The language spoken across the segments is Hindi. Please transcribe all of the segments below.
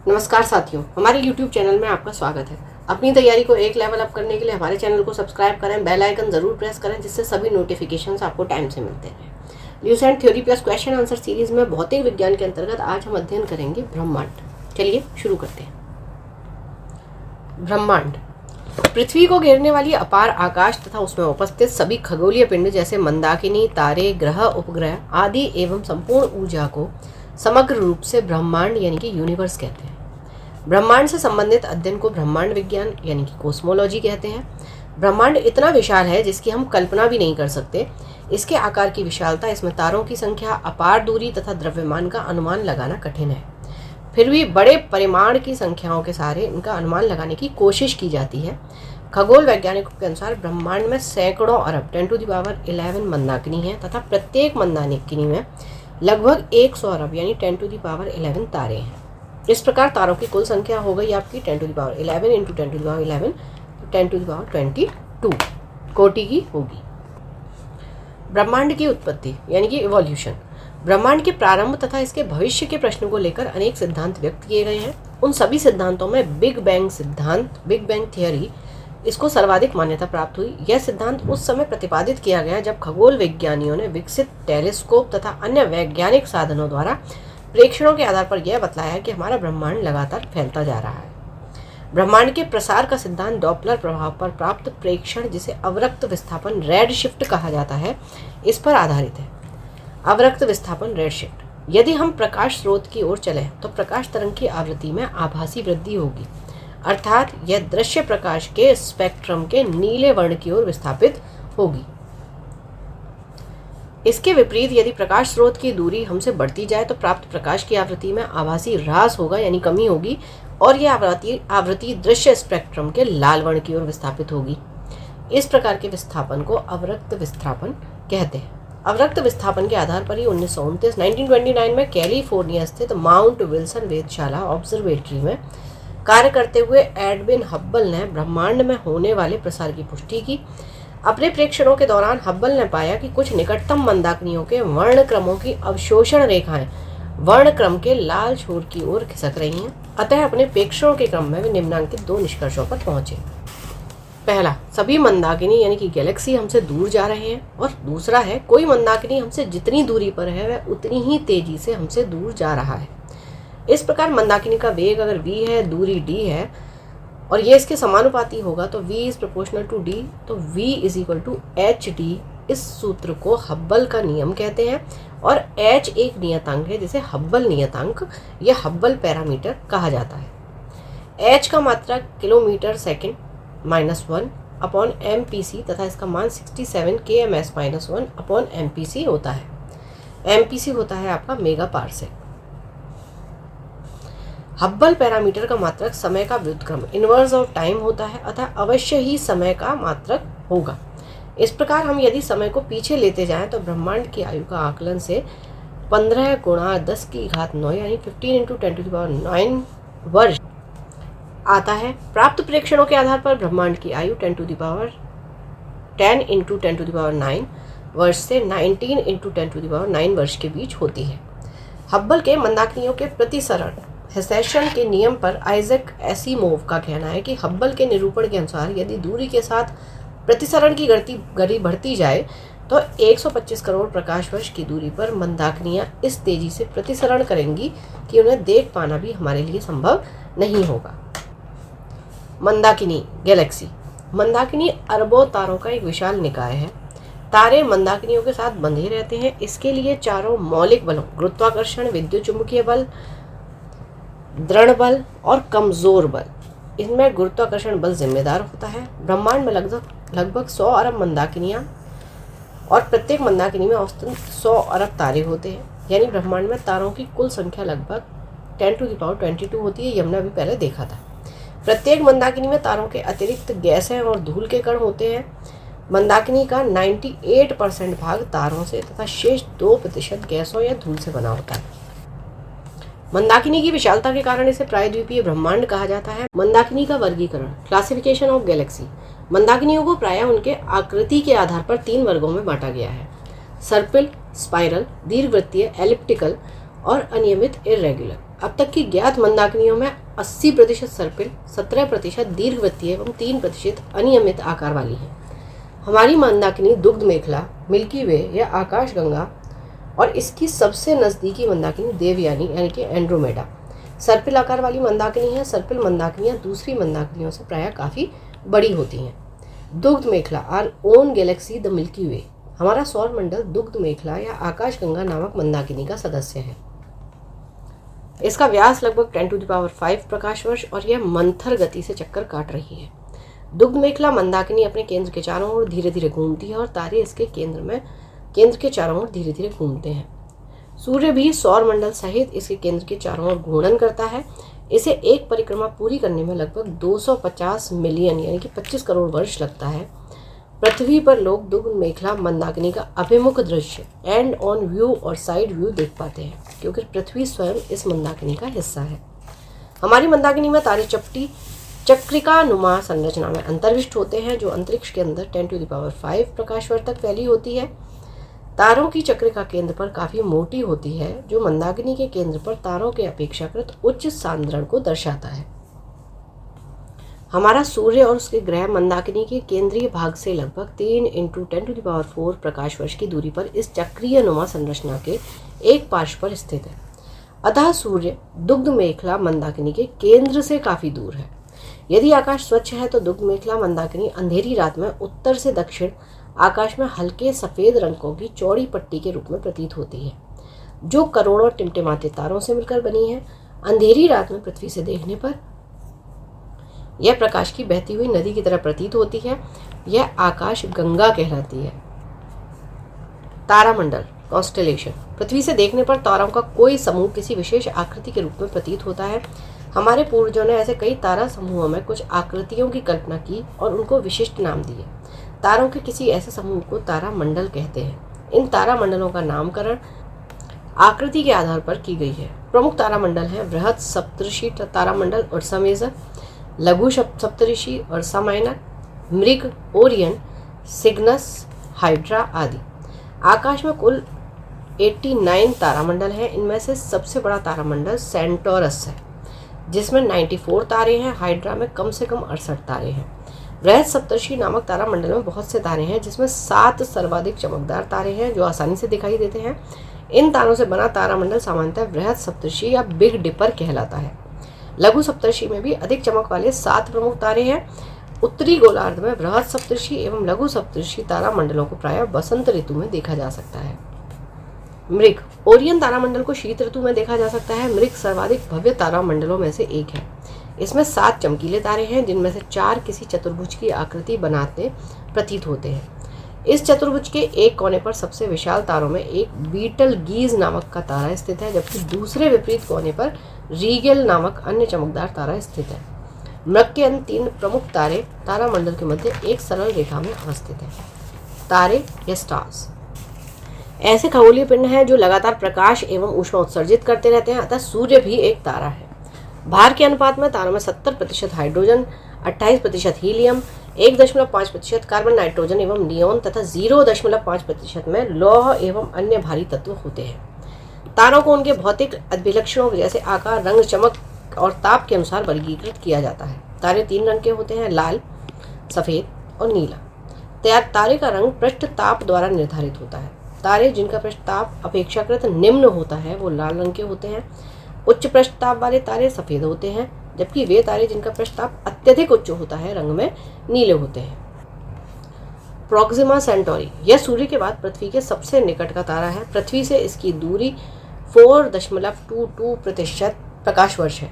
नमस्कार साथियों, हमारे YouTube चैनल में आपका स्वागत है। अपनी तैयारी को एक लेवल अप करने के लिए हमारे चैनल को सब्सक्राइब करें, बेल आइकन जरूर प्रेस करें, जिससे सभी नोटिफिकेशंस आपको टाइम से मिलते हैं। Lucent theory plus question answer series में भौतिक विज्ञान के अंतर्गत आज हम अध्ययन करेंगे ब्रह्मांड। चलिए शुरू करते हैं। ब्रह्मांड पृथ्वी को घेरने वाली अपार आकाश तथा उसमें उपस्थित सभी खगोलीय पिंड जैसे मंदाकिनी, तारे, ग्रह, उपग्रह आदि एवं संपूर्ण ऊर्जा को समग्र रूप से ब्रह्मांड यानी कि यूनिवर्स कहते हैं। ब्रह्मांड से संबंधित अध्ययन को ब्रह्मांड विज्ञान यानी कि कोस्मोलॉजी कहते हैं। ब्रह्मांड इतना विशाल है जिसकी हम कल्पना भी नहीं कर सकते। इसके आकार की विशालता, इसमें तारों की संख्या, अपार दूरी तथा द्रव्यमान का अनुमान लगाना कठिन है। फिर भी बड़े परिमाण की संख्याओं के सहारे इनका अनुमान लगाने की कोशिश की जाती है। खगोल वैज्ञानिकों के अनुसार ब्रह्मांड में सैकड़ों अरब 10⁻11 मंदाकिनी है तथा प्रत्येक मंदाकिनी में लगभग 100 अरब यानी 10⁻11 तारे हैं। इस प्रकार तारों की कुल संख्या हो गई आपकी 10⁻11 इंटू 10⁻11 10⁻22 कोटि की होगी। ब्रह्मांड की उत्पत्ति यानी कि इवोल्यूशन। ब्रह्मांड के प्रारंभ तथा इसके भविष्य के प्रश्न को लेकर अनेक सिद्धांत व्यक्त किए गए हैं। उन सभी सिद्धांतों में बिग बैंग सिद्धांत, बिग बैंग थियरी, इसको सर्वाधिक मान्यता प्राप्त हुई। यह सिद्धांत उस समय प्रतिपादित किया गया जब खगोल विज्ञानियों ने विकसित टेलीस्कोप तथा अन्य वैज्ञानिक साधनों द्वारा प्रेक्षणों के आधार पर यह बतलाया कि हमारा ब्रह्मांड लगातार फैलता जा रहा है। ब्रह्मांड के प्रसार का सिद्धांत डॉपलर प्रभाव पर प्राप्त प्रेक्षण, जिसे अवरक्त विस्थापन रेड शिफ्ट कहा जाता है, इस पर आधारित है। अवरक्त विस्थापन रेड शिफ्ट। यदि हम प्रकाश स्रोत की ओर चलें तो प्रकाश तरंग की आवृत्ति में आभासी वृद्धि होगी, अर्थात यह दृश्य प्रकाश के स्पेक्ट्रम के नीले वर्ण की ओर विस्थापित होगी। इसके विपरीत यदि प्रकाश स्रोत की दूरी हमसे बढ़ती जाए तो प्राप्त प्रकाश की आवृत्ति में आभासी ह्रास होगा यानी कमी होगी, और यह आवृत्ति दृश्य स्पेक्ट्रम के लाल वर्ण की ओर विस्थापित होगी। इस प्रकार के विस्थापन को अवरक्त विस्थापन कहते हैं। अवरक्त विस्थापन के आधार पर ही 1929 में कैलिफोर्निया स्थित माउंट विल्सन वेधशाला ऑब्जर्वेटरी में कार्य करते हुए एडविन हब्बल ने ब्रह्मांड में होने वाले प्रसार की पुष्टि की। अपने प्रेक्षणों के दौरान हब्बल ने पाया कि कुछ निकटतम मंदाकिनियों के वर्णक्रमों की अवशोषण रेखाएं वर्णक्रम के लाल छोर की ओर खिसक रही हैं। अतः अपने प्रेक्षणों के क्रम में वे निम्नांकित 2 निष्कर्षों पर पहुंचे। पहला, सभी मंदाकिनी यानी कि गैलेक्सी हमसे दूर जा रहे हैं, और दूसरा है कोई मंदाकिनी हमसे जितनी दूरी पर है वह उतनी ही तेजी से हमसे दूर जा रहा है। इस प्रकार मंदाकिनी का वेग अगर v है, दूरी d है और ये इसके समानुपाती होगा तो v is proportional to d, तो v is equal to H D. इस सूत्र को हब्बल का नियम कहते हैं, और h एक नियतांक है जिसे हब्बल नियतांक या हब्बल पैरामीटर कहा जाता है। h का मात्रक किलोमीटर सेकंड -1 अपॉन MPC तथा इसका मान 67 kms -1 अपॉन MPC होता है। MPC होता है आपका मेगा पार्सेक। हब्बल पैरामीटर का मात्रक समय का व्युत्क्रम इनवर्स ऑफ टाइम होता है, अतः अवश्य ही समय का मात्रक होगा। इस प्रकार हम यदि समय को पीछे लेते जाएं तो ब्रह्मांड की आयु का आकलन से 15 × 10⁹ यानी 15 × 10⁹ वर्ष आता है। प्राप्त प्रेक्षणों के आधार पर ब्रह्मांड की आयु 10 × 10⁹ वर्ष से 19 × 10⁹ वर्ष के बीच होती है। हब्बल के मंदाकिनियों के प्रतिसरण हेसेशन के नियम पर आइजैक एसिमोव का कहना है कि हब्बल के निरूपण के अनुसार यदि दूरी के साथ प्रतिसरण की गति बढ़ती जाए तो 125 करोड़ प्रकाश वर्ष की दूरी पर मंदाकिनियां इस तेजी से प्रतिसरण करेंगी कि उन्हें देख पाना भी हमारे लिए संभव नहीं होगा। मंदाकिनी गैलेक्सी। मंदाकिनी अरबों तारों का एक विशाल निकाय है। तारे मंदाकिनियों के साथ बंधे रहते हैं। इसके लिए चारों मौलिक बलों गुरुत्वाकर्षण, विद्युत चुंबकीय बल, दृढ़ बल और कमजोर बल, इनमें गुरुत्वाकर्षण बल जिम्मेदार होता है। ब्रह्मांड में लगभग 100 अरब मंदाकिनियां और प्रत्येक मंदाकिनी में औसतन 100 अरब तारे होते हैं, यानी ब्रह्मांड में तारों की कुल संख्या लगभग 10⁻22 होती है। हमने अभी पहले देखा था। प्रत्येक मंदाकिनी में तारों के अतिरिक्त गैसें और धूल के कण होते हैं। मंदाकिनी का 98% भाग तारों से तथा शेष 2% गैसों या धूल से बना होता है। मंदाकिनी की विशालता के कारण इसे प्रायद्वीपीय ब्रह्मांड कहा जाता है। मंदाकिनी का वर्गीकरण, क्लासिफिकेशन ऑफ गैलेक्सी। मंदाकिनियों को प्रायः उनके आकृति के आधार पर 3 वर्गों में बांटा गया है: सर्पिल, स्पाइरल, दीर्घवृत्तीय, एलिप्टिकल और अनियमित इरेगुलर। अब तक की ज्ञात मंदाकिनियों में 80% सर्पिल, 17% दीर्घवृत्तीय एवं 3% अनियमित आकार वाली है। हमारी मंदाकिनी दुग्ध मेखला, मिल्की वे या आकाशगंगा और इसकी सबसे नज़दीकी मंदाकिनी देवयानी यानी कि एंड्रोमेडा सर्पिल आकार वाली मंदाकिनी है। सर्पिल मंदाकिनियाँ दूसरी मंदाकिनियों से प्रायः काफ़ी बड़ी होती हैं। दुग्ध मेखला are own galaxy the Milky Way हमारा सौर मंडल दुग्ध मेखला या आकाशगंगा नामक मंदाकिनी का सदस्य है। इसका व्यास लगभग 10⁵ प्रकाश वर्ष और यह मंथर गति से चक्कर काट रही है। दुग्ध मेखला मंदाकिनी अपने केंद्र के चारों ओर धीरे धीरे घूमती है और तारे इसके केंद्र के चारों ओर धीरे धीरे घूमते हैं। सूर्य भी सौर मंडल सहित इसके केंद्र के चारों ओर घूर्णन करता है। इसे एक परिक्रमा पूरी करने में लगभग 250 मिलियन यानी कि 25 करोड़ वर्ष लगता है। पृथ्वी पर लोग दुग्ध मेखला मंदाकिनी का अभिमुख दृश्य एंड ऑन व्यू और साइड व्यू देख पाते हैं, क्योंकि पृथ्वी स्वयं इस मंदाकिनी का हिस्सा है। हमारी मंदाकिनी में तारे चपटी चक्रिका नुमा संरचना में अंतर्विष्ट होते हैं, जो अंतरिक्ष के अंदर 10⁵ प्रकाश वर्ष तक फैली होती है। तारों की चक्रिका केंद्र पर काफ़ी मोटी होती है, जो मंदाकिनी के केंद्र पर तारों के अपेक्षाकृत उच्च सांद्रण को दर्शाता है। हमारा सूर्य और उसके ग्रह मंदाकिनी के केंद्रीय भाग से लगभग 3 × 10⁴ प्रकाश वर्ष की दूरी पर इस चक्रीय नुमा संरचना के एक पार्श्व पर स्थित है। अतः सूर्य दुग्ध मेखला मंदाकिनी के केंद्र से काफ़ी दूर है। यदि आकाश स्वच्छ है तो दुग्ध मेखला मंदाकिनी अंधेरी रात में उत्तर से दक्षिण आकाश में हल्के सफ़ेद रंगों की चौड़ी पट्टी के रूप में प्रतीत होती है, जो करोड़ों टिमटिमाते तारों से मिलकर बनी है। अंधेरी रात में पृथ्वी से देखने पर यह प्रकाश की बहती हुई नदी की तरह प्रतीत होती है। यह आकाश गंगा कहलाती है। तारामंडल कॉन्स्टेलेशन पृथ्वी से देखने पर तारों का कोई समूह किसी विशेष आकृति के रूप में प्रतीत होता है। हमारे पूर्वजों ने ऐसे कई तारा समूहों में कुछ आकृतियों की कल्पना की और उनको विशिष्ट नाम दिए। तारों के किसी ऐसे समूह को तारामंडल कहते हैं। इन तारामंडलों का नामकरण आकृति के आधार पर की गई है। प्रमुख तारामंडल हैं बृहद सप्तऋषि तारामंडल और समेजर, लघु सप्तऋषि और समाइनर, मृग, ओरियन, सिग्नस, हाइड्रा आदि। आकाश में कुल 89 तारामंडल हैं। इनमें से सबसे बड़ा तारामंडल सेंटोरस है, जिसमें 94 तारे हैं। हाइड्रा में कम से कम 68 तारे हैं। बृहद सप्तऋषि नामक तारामंडल में बहुत से तारे हैं, जिसमें 7 सर्वाधिक चमकदार तारे हैं जो आसानी से दिखाई देते हैं। इन तारों से बना तारामंडल सामान्यतः बृहद सप्तऋषि या बिग डिपर कहलाता है। लघु सप्तऋषि में भी अधिक चमक वाले 7 प्रमुख तारे हैं। उत्तरी गोलार्ध में बृहद सप्तऋषि एवं लघु सप्तऋषि तारामंडलों को प्रायः बसंत ऋतु में देखा जा सकता है। मृग ओरियन तारामंडल को शीत ऋतु में देखा जा सकता है। मृग सर्वाधिक भव्य तारामंडलों में से एक है। इसमें 7 चमकीले तारे हैं, जिनमें से 4 किसी चतुर्भुज की आकृति बनाते प्रतीत होते हैं। इस चतुर्भुज के एक कोने पर सबसे विशाल तारों में एक बीटल गीज नामक का तारा स्थित है, जबकि दूसरे विपरीत कोने पर रीगेल नामक अन्य चमकदार तारा स्थित है। मृग के अन्य 3 प्रमुख तारे तारामंडल के मध्य एक सरल रेखा में अवस्थित है। तारे या स्टार्स ऐसे खगोलीय पिंड हैं जो लगातार प्रकाश एवं ऊष्मा उत्सर्जित करते रहते हैं, अतः सूर्य भी एक तारा है। भार के अनुपात में तारों में 70% हाइड्रोजन, 28% हीलियम, 1.5% कार्बन, नाइट्रोजन एवं नियोन तथा 0.5% में लौह एवं अन्य भारी तत्व होते हैं। तारों को उनके भौतिक अभिलक्षणों जैसे आकार, रंग, चमक और ताप के अनुसार वर्गीकृत किया जाता है। तारे 3 रंग के होते हैं, लाल, सफ़ेद और नीला। तारे का रंग पृष्ठ ताप द्वारा निर्धारित होता है। तारे जिनका पृष्ठ ताप अपेक्षाकृत निम्न होता है वो लाल रंग के होते हैं। उच्च पृष्ठ ताप वाले तारे सफ़ेद होते हैं, जबकि वे तारे जिनका पृष्ठ ताप अत्यधिक उच्च होता है रंग में नीले होते हैं। प्रोक्सिमा सेंटोरी यह सूर्य के बाद पृथ्वी के सबसे निकट का तारा है। पृथ्वी से इसकी दूरी 4.22% प्रकाश वर्ष है।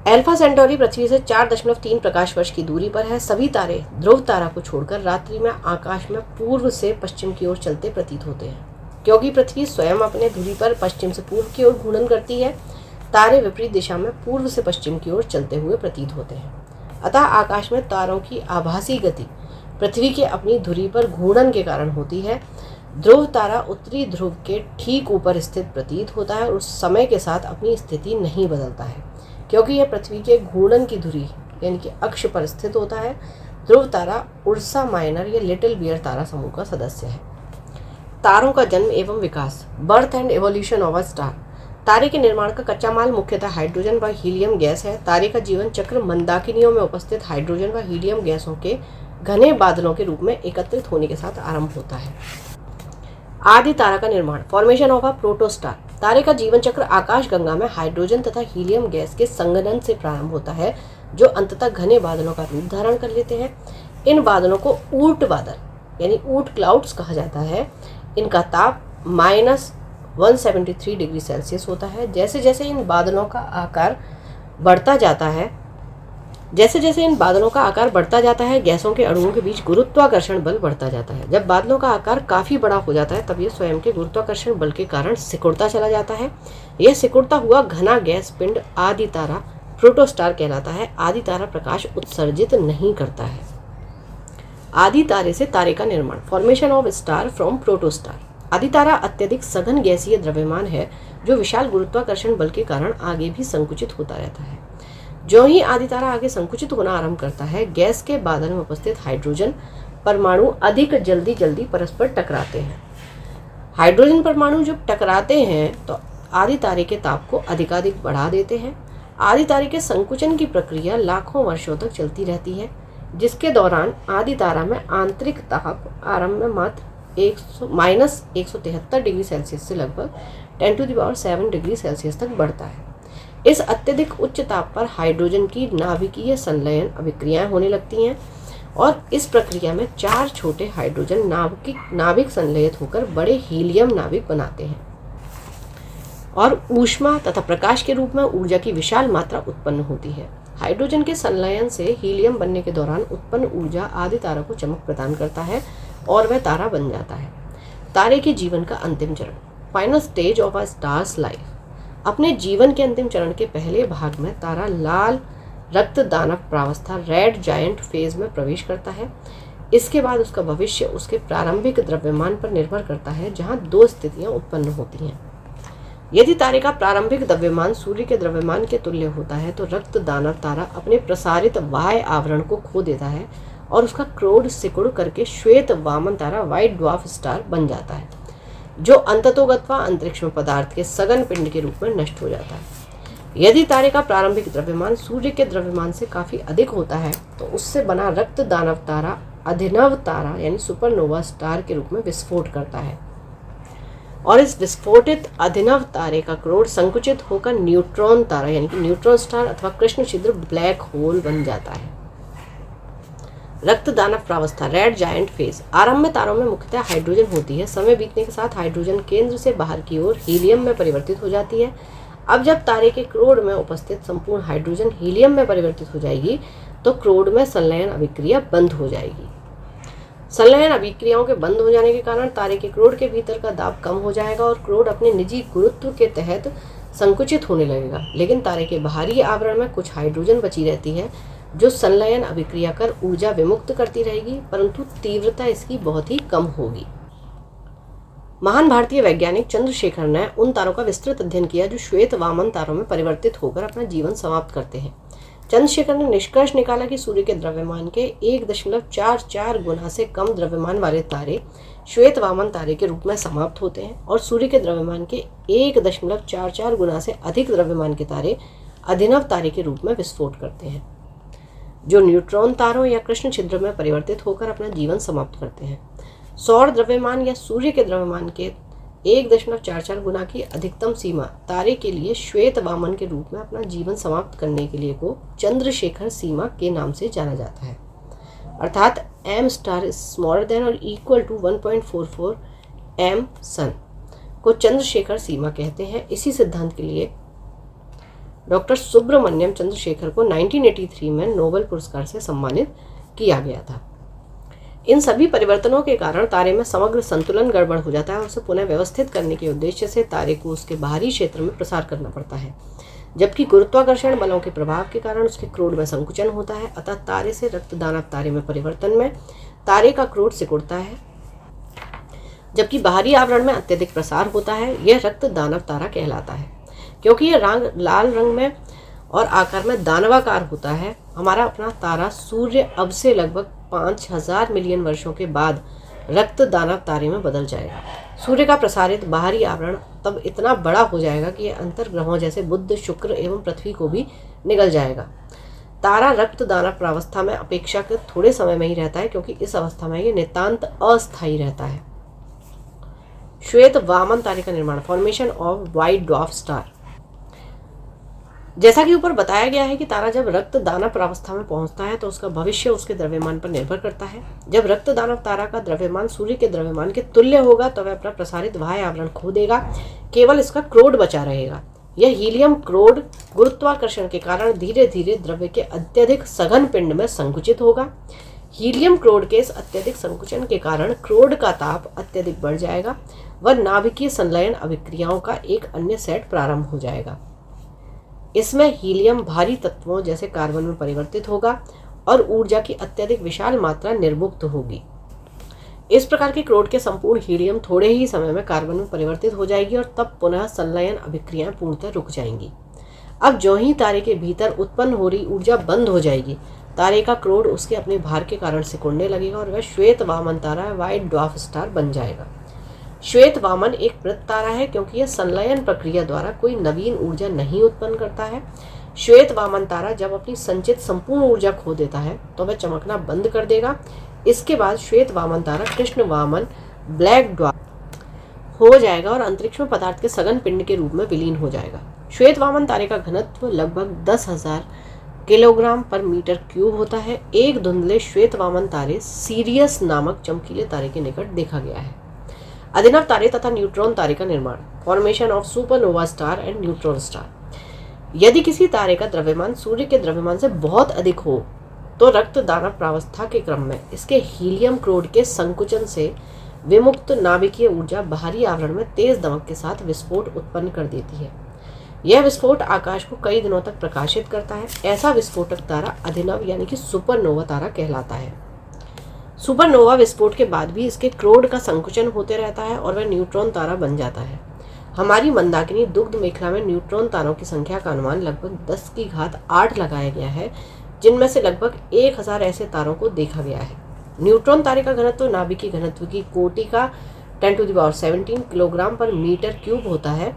एल्फा सेंटोरी पृथ्वी से 4.3 प्रकाश वर्ष की दूरी पर है। सभी तारे ध्रुव तारा को छोड़कर रात्रि में आकाश में पूर्व से पश्चिम की ओर चलते प्रतीत होते हैं। क्योंकि पृथ्वी स्वयं अपने धुरी पर पश्चिम से पूर्व की ओर घूर्णन करती है, तारे विपरीत दिशा में पूर्व से पश्चिम की ओर चलते हुए प्रतीत होते हैं। अतः आकाश में तारों की आभासी गति पृथ्वी के अपनी धुरी पर घूर्णन के कारण होती है। ध्रुव तारा उत्तरी ध्रुव के ठीक ऊपर स्थित प्रतीत होता है और उस समय के साथ अपनी स्थिति नहीं बदलता है, क्योंकि यह पृथ्वी के घूर्णन की धुरी यानी कि अक्ष पर स्थित होता है। ध्रुव तारा उर्सा माइनर या लिटिल बियर तारा समूह का सदस्य है। तारों का जन्म एवं विकास, birth and evolution of a star. तारे के निर्माण का कच्चा माल मुख्यतः हाइड्रोजन व हीलियम गैस है। तारे का जीवन चक्र मंदाकिनियों में उपस्थित हाइड्रोजन व हीलियम गैसों के घने बादलों के रूप में एकत्रित होने के साथ आरंभ होता है। आदि तारा का निर्माण, फॉर्मेशन ऑफ अ प्रोटोस्टार। तारे का जीवन चक्र आकाशगंगा में हाइड्रोजन तथा हीलियम गैस के संघनन से प्रारंभ होता है, जो अंततः घने बादलों का रूप धारण कर लेते हैं। इन बादलों को ऊर्ट बादल यानी ऊर्ट क्लाउड्स कहा जाता है। इनका ताप -173 डिग्री सेल्सियस होता है। जैसे जैसे इन बादलों का आकार बढ़ता जाता है, गैसों के अणुओं के बीच गुरुत्वाकर्षण बल बढ़ता जाता है। जब बादलों का आकार काफी बड़ा हो जाता है, तब यह स्वयं के गुरुत्वाकर्षण बल के कारण सिकुड़ता चला जाता है। यह सिकुड़ता हुआ घना गैस पिंड आदि तारा प्रोटोस्टार कहलाता है। आदि तारा प्रकाश उत्सर्जित नहीं करता है। आदि तारे से तारे का निर्माण, formation of star from protostar. आदि तारा अत्यधिक सघन गैसीय द्रव्यमान है, जो विशाल गुरुत्वाकर्षण बल के कारण आगे भी संकुचित होता रहता है। जो ही आदि तारा आगे संकुचित होना आरंभ करता है, गैस के बादल में उपस्थित हाइड्रोजन परमाणु अधिक जल्दी परस्पर टकराते हैं। हाइड्रोजन परमाणु जब टकराते हैं तो आदि तारे के ताप को अधिकाधिक बढ़ा देते हैं। आदि तारे के संकुचन की प्रक्रिया लाखों वर्षों तक चलती रहती है, जिसके दौरान आदि तारा में आंतरिक ताप आरंभ में मात्र -173 डिग्री सेल्सियस से लगभग 10⁷ डिग्री सेल्सियस तक बढ़ता है। इस अत्यधिक उच्च ताप पर हाइड्रोजन की नाभिकीय संलयन अभिक्रियाएं होने लगती हैं और इस प्रक्रिया में 4 छोटे हाइड्रोजन नाभिक संलयित होकर बड़े हीलियम नाभिक बनाते हैं और ऊष्मा तथा प्रकाश के रूप में ऊर्जा की विशाल मात्रा उत्पन्न होती है। हाइड्रोजन के संलयन से हीलियम बनने के दौरान उत्पन्न ऊर्जा आदि तारा को चमक प्रदान करता है और वह तारा बन जाता है। तारे के जीवन का अंतिम चरण, final stage of a stars life. अपने जीवन के अंतिम चरण के पहले भाग में तारा लाल रक्त दानव प्रावस्था रेड जायंट फेज में प्रवेश करता है। इसके बाद उसका भविष्य उसके प्रारंभिक द्रव्यमान पर निर्भर करता है, जहां 2 स्थितियां उत्पन्न होती हैं। यदि तारे का प्रारंभिक द्रव्यमान सूर्य के द्रव्यमान के तुल्य होता है, तो रक्त दानव तारा अपने प्रसारित बाह्य आवरण को खो देता है और उसका क्रोड सिकुड़ करके श्वेत वामन तारा व्हाइट ड्वार्फ स्टार बन जाता है, जो अंततोगत्वा अंतरिक्ष में पदार्थ के सघन पिंड के रूप में नष्ट हो जाता है। यदि तारे का प्रारंभिक द्रव्यमान सूर्य के द्रव्यमान से काफी अधिक होता है, तो उससे बना रक्त दानव तारा अभिनव तारा यानी सुपरनोवा स्टार के रूप में विस्फोट करता है और इस विस्फोटित अभिनव तारे का क्रोड संकुचित होकर न्यूट्रॉन तारा यानी कि न्यूट्रॉन स्टार अथवा कृष्ण छिद्र ब्लैक होल बन जाता है। रक्त दानव प्रावस्था रेड जायंट फेज। आरंभ में तारों में मुख्यतः हाइड्रोजन होती है। समय बीतने के साथ हाइड्रोजन केंद्र से बाहर की ओर हीलियम में परिवर्तित हो जाती है। अब जब तारे के क्रोड में उपस्थित संपूर्ण हाइड्रोजन हीलियम में परिवर्तित हो जाएगी, तो क्रोड में संलयन अभिक्रिया बंद हो जाएगी। संलयन अभिक्रियाओं के बंद हो जाने के कारण तारे के क्रोड के भीतर का दाब कम हो जाएगा और क्रोड अपने निजी गुरुत्व के तहत संकुचित होने लगेगा। लेकिन तारे के बाहरी आवरण में कुछ हाइड्रोजन बची रहती है, जो संलयन अभिक्रिया कर ऊर्जा विमुक्त करती रहेगी, परंतु तीव्रता इसकी बहुत ही कम होगी। महान भारतीय वैज्ञानिक चंद्रशेखर ने उन तारों का विस्तृत अध्ययन किया जो श्वेत वामन तारों में परिवर्तित होकर अपना जीवन समाप्त करते हैं। चंद्रशेखर ने निष्कर्ष निकाला कि सूर्य के द्रव्यमान के 1.44 गुना से कम द्रव्यमान वाले तारे श्वेत वामन तारे के रूप में समाप्त होते हैं और सूर्य के द्रव्यमान के 1.44 गुना से अधिक द्रव्यमान के तारे अभिनव तारे के रूप में विस्फोट करते हैं, जो न्यूट्रॉन तारों या कृष्ण छिद्र में परिवर्तित होकर अपना जीवन समाप्त करते हैं। सौर द्रव्यमान या सूर्य के द्रव्यमान के 1.44 गुना की अधिकतम सीमा तारे के लिए श्वेत वामन के रूप में अपना जीवन समाप्त करने के लिए को चंद्रशेखर सीमा के नाम से जाना जाता है, अर्थात m star is smaller than और इक्वल टू 1.44 m सन को चंद्रशेखर सीमा कहते हैं। इसी सिद्धांत के लिए डॉक्टर सुब्रमण्यम चंद्रशेखर को 1983 में नोबेल पुरस्कार से सम्मानित किया गया था। इन सभी परिवर्तनों के कारण तारे में समग्र संतुलन गड़बड़ हो जाता है और उसे पुनः व्यवस्थित करने के उद्देश्य से तारे को उसके बाहरी क्षेत्र में प्रसार करना पड़ता है, जबकि गुरुत्वाकर्षण बलों के प्रभाव के कारण उसके क्रोड में संकुचन होता है। अतः तारे से रक्त दानव तारे में परिवर्तन में तारे का क्रोड सिकुड़ता है, जबकि बाहरी आवरण में अत्यधिक प्रसार होता है। यह रक्त दानव तारा कहलाता है। क्योंकि यह रंग लाल रंग में और आकार में दानवाकार होता है, हमारा अपना तारा सूर्य अब से लगभग 5000 मिलियन वर्षों के बाद रक्त दानव तारे में बदल जाएगा। सूर्य का प्रसारित बाहरी आवरण तब इतना बड़ा हो जाएगा कि यह अंतर ग्रहों जैसे बुध, शुक्र एवं पृथ्वी को भी निगल जाएगा। तारा रक्त दानव प्रावस्था में अपेक्षाकृत थोड़े समय में ही रहता है, क्योंकि इस अवस्था में यह नितांत अस्थायी रहता है। श्वेत वामन तारे का निर्माण, formation of white dwarf star. जैसा कि ऊपर बताया गया है कि तारा जब रक्त दानव प्रावस्था में पहुंचता है तो उसका भविष्य उसके द्रव्यमान पर निर्भर करता है। जब रक्त दानव तारा का द्रव्यमान सूर्य के द्रव्यमान के तुल्य होगा तो वह अपना प्रसारित बाह्य आवरण खो देगा, केवल इसका क्रोड बचा रहेगा। यह हीलियम क्रोड गुरुत्वाकर्षण के कारण धीरे धीरे द्रव्य के अत्यधिक सघन पिंड में संकुचित होगा। हीलियम क्रोड के इस अत्यधिक संकुचन के कारण क्रोड का ताप अत्यधिक बढ़ जाएगा व नाभिकीय संलयन अभिक्रियाओं का एक अन्य सेट प्रारंभ हो जाएगा। इसमें हीलियम भारी तत्वों जैसे कार्बन में परिवर्तित होगा और ऊर्जा की अत्यधिक विशाल मात्रा निर्मुक्त होगी। इस प्रकार के क्रोड के संपूर्ण हीलियम थोड़े ही समय में कार्बन में परिवर्तित हो जाएगी और तब पुनः संलयन अभिक्रियाएं पूर्णतः रुक जाएंगी। अब जो ही तारे के भीतर उत्पन्न हो रही ऊर्जा बंद हो जाएगी, तारे का क्रोड उसके अपने भार के कारण सिकुड़ने लगेगा और वह श्वेत वामन तारा व्हाइट ड्वार्फ स्टार बन जाएगा। श्वेत वामन एक मृत तारा है, क्योंकि यह संलयन प्रक्रिया द्वारा कोई नवीन ऊर्जा नहीं उत्पन्न करता है। श्वेत वामन तारा जब अपनी संचित संपूर्ण ऊर्जा खो देता है तो वह चमकना बंद कर देगा। इसके बाद श्वेत वामन तारा कृष्ण वामन ब्लैक ड्वार्फ हो जाएगा और अंतरिक्ष में पदार्थ के सघन पिंड के रूप में विलीन हो जाएगा। श्वेत वामन तारे का घनत्व लगभग 10,000 किलोग्राम पर मीटर क्यूब होता है। एक धुंधले श्वेत वामन तारे सीरियस नामक चमकीले तारे के निकट देखा गया है। अभिनव तारे तथा न्यूट्रॉन तारे का निर्माण, formation of supernova star and neutron star. यदि किसी तारे का द्रव्यमान सूर्य के द्रव्यमान से बहुत अधिक हो तो रक्त दानव प्रावस्था के क्रम में इसके हीलियम क्रोड के संकुचन से विमुक्त नाभिकीय ऊर्जा बाहरी आवरण में तेज दमक के साथ विस्फोट उत्पन्न कर देती है। यह विस्फोट आकाश को कई दिनों तक प्रकाशित करता है। ऐसा विस्फोटक तारा अभिनव यानी कि सुपरनोवा तारा कहलाता है। सुपरनोवा विस्फोट के बाद भी इसके क्रोड का संकुचन होते रहता है और वह न्यूट्रॉन तारा बन जाता है। हमारी मंदाकिनी दुग्ध मेखला में न्यूट्रॉन तारों की संख्या का अनुमान लगभग 10⁸ लगाया गया है, जिनमें से लगभग 1000 ऐसे तारों को देखा गया है। न्यूट्रॉन तारे का घनत्व नाभिकीय घनत्व की कोटि का 10⁻17 किलोग्राम पर मीटर क्यूब होता है।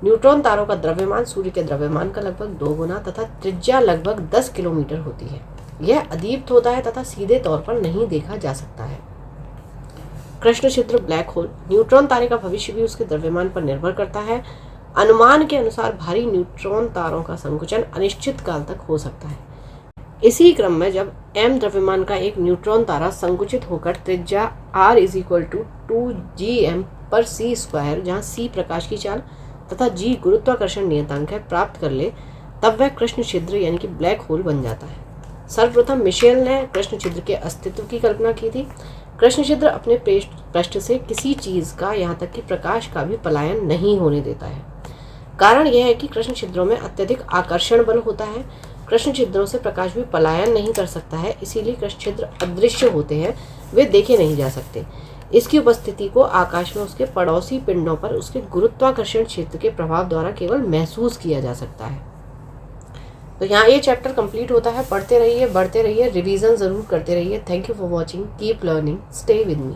न्यूट्रॉन तारों का द्रव्यमान सूर्य के द्रव्यमान का लगभग 2 गुना तथा त्रिज्या लगभग 10 किलोमीटर होती है। यह अदीप्त होता है तथा सीधे तौर पर नहीं देखा जा सकता है। कृष्ण छिद्र ब्लैक होल, न्यूट्रॉन तारे का भविष्य भी उसके द्रव्यमान पर निर्भर करता है। अनुमान के अनुसार भारी न्यूट्रॉन तारों का संकुचन अनिश्चित काल तक हो सकता है। इसी क्रम में जब m द्रव्यमान का एक न्यूट्रॉन तारा संकुचित होकर त्रिज्या r = 2gm/c², जहाँ c प्रकाश की चाल तथा g गुरुत्वाकर्षण नियतांक है, प्राप्त कर ले, तब वह कृष्ण छिद्र यानी कि ब्लैक होल बन जाता है। सर्वप्रथम मिशेल ने कृष्ण छिद्र के अस्तित्व की कल्पना की थी। कृष्ण छिद्र अपने पृष्ठ से किसी चीज का, यहाँ तक कि प्रकाश का भी पलायन नहीं होने देता है। कारण यह है कि कृष्ण छिद्रों में अत्यधिक आकर्षण बल होता है। कृष्ण छिद्रों से प्रकाश भी पलायन नहीं कर सकता है, इसीलिए कृष्ण छिद्र अदृश्य होते हैं, वे देखे नहीं जा सकते। इसकी उपस्थिति को आकाश में उसके पड़ोसी पिंडों पर उसके गुरुत्वाकर्षण क्षेत्र के प्रभाव द्वारा केवल महसूस किया जा सकता है। तो यहाँ ये चैप्टर कंप्लीट होता है। पढ़ते रहिए, बढ़ते रहिए, रिवीजन जरूर करते रहिए। Thank you for watching, keep learning, stay with me.